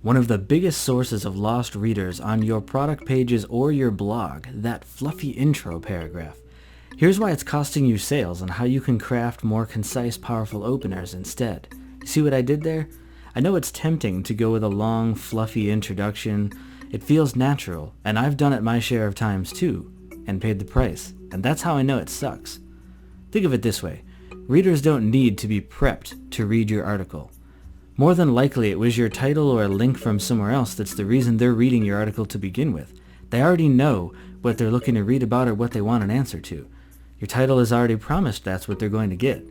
One of the biggest sources of lost readers on your product pages or your blog, that fluffy intro paragraph. Here's why it's costing you sales and how you can craft more concise, powerful openers instead. See what I did there? I know it's tempting to go with a long, fluffy introduction. It feels natural, and I've done it my share of times too, and paid the price, and that's how I know it sucks. Think of it this way. Readers don't need to be prepped to read your article. More than likely it was your title or a link from somewhere else that's the reason they're reading your article to begin with. They already know what they're looking to read about or what they want an answer to. Your title has already promised that's what they're going to get.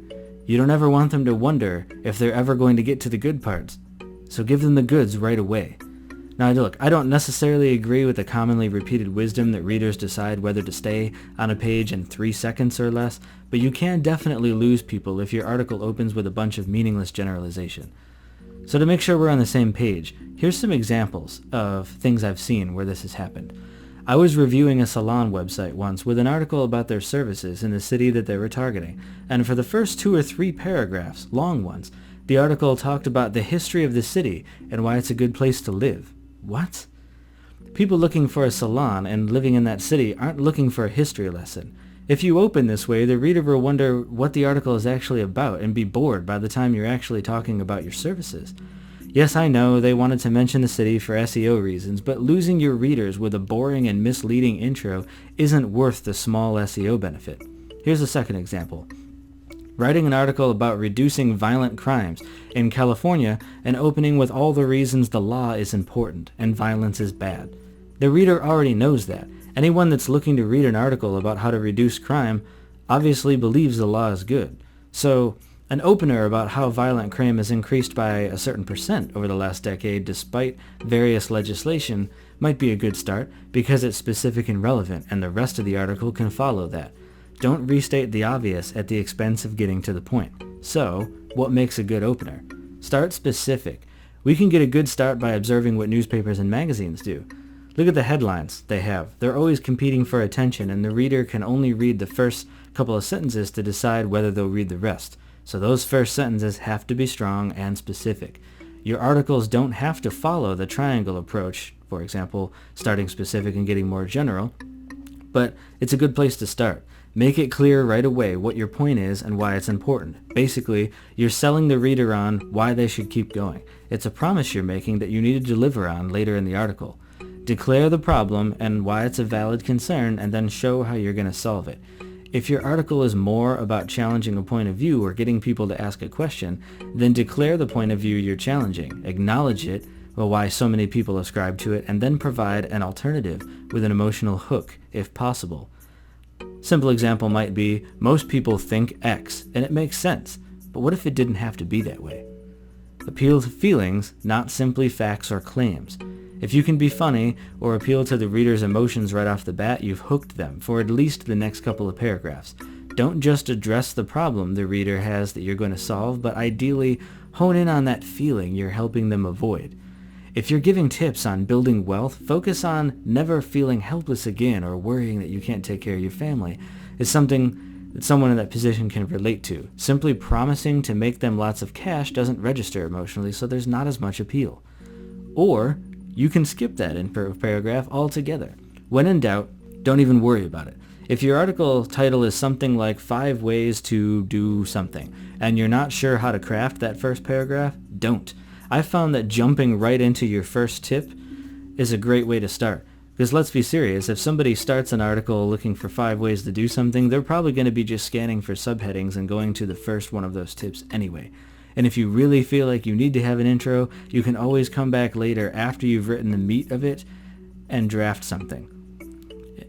You don't ever want them to wonder if they're ever going to get to the good parts. So give them the goods right away. Now look, I don't necessarily agree with the commonly repeated wisdom that readers decide whether to stay on a page in 3 seconds or less, but you can definitely lose people if your article opens with a bunch of meaningless generalization. So to make sure we're on the same page, here's some examples of things I've seen where this has happened. I was reviewing a salon website once with an article about their services in the city that they were targeting, and for the first 2 or 3 paragraphs, long ones, the article talked about the history of the city and why it's a good place to live. What? People looking for a salon and living in that city aren't looking for a history lesson. If you open this way, the reader will wonder what the article is actually about and be bored by the time you're actually talking about your services. Yes, I know they wanted to mention the city for SEO reasons, but losing your readers with a boring and misleading intro isn't worth the small SEO benefit. Here's a second example. Writing an article about reducing violent crimes in California and opening with all the reasons the law is important and violence is bad. The reader already knows that. Anyone that's looking to read an article about how to reduce crime obviously believes the law is good. So, an opener about how violent crime has increased by a certain % over the last decade despite various legislation might be a good start because it's specific and relevant, and the rest of the article can follow that. Don't restate the obvious at the expense of getting to the point. So, what makes a good opener? Start specific. We can get a good start by observing what newspapers and magazines do. Look at the headlines they have. They're always competing for attention, and the reader can only read the first couple of sentences to decide whether they'll read the rest. So those first sentences have to be strong and specific. Your articles don't have to follow the triangle approach, for example, starting specific and getting more general, but it's a good place to start. Make it clear right away what your point is and why it's important. Basically, you're selling the reader on why they should keep going. It's a promise you're making that you need to deliver on later in the article. Declare the problem and why it's a valid concern, and then show how you're going to solve it. If your article is more about challenging a point of view or getting people to ask a question, then declare the point of view you're challenging, acknowledge it, or why so many people ascribe to it, and then provide an alternative with an emotional hook, if possible. Simple example might be, most people think X, and it makes sense, but what if it didn't have to be that way? Appeal to feelings, not simply facts or claims. If you can be funny or appeal to the reader's emotions right off the bat, you've hooked them for at least the next couple of paragraphs. Don't just address the problem the reader has that you're going to solve, but ideally hone in on that feeling you're helping them avoid. If you're giving tips on building wealth, focus on never feeling helpless again or worrying that you can't take care of your family. It's something that someone in that position can relate to. Simply promising to make them lots of cash doesn't register emotionally, so there's not as much appeal. Or you can skip that in paragraph altogether. When in doubt, don't even worry about it. If your article title is something like 5 ways to do something, and you're not sure how to craft that first paragraph, don't. I've found that jumping right into your first tip is a great way to start. Because let's be serious, if somebody starts an article looking for 5 ways to do something, they're probably going to be just scanning for subheadings and going to the first one of those tips anyway. And if you really feel like you need to have an intro, you can always come back later after you've written the meat of it and draft something.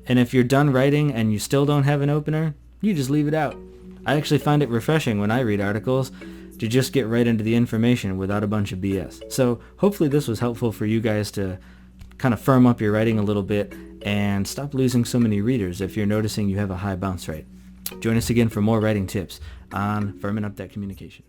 And if you're done writing and you still don't have an opener, you just leave it out. I actually find it refreshing when I read articles to just get right into the information without a bunch of BS. So hopefully this was helpful for you guys to kind of firm up your writing a little bit and stop losing so many readers if you're noticing you have a high bounce rate. Join us again for more writing tips on firming up that communication.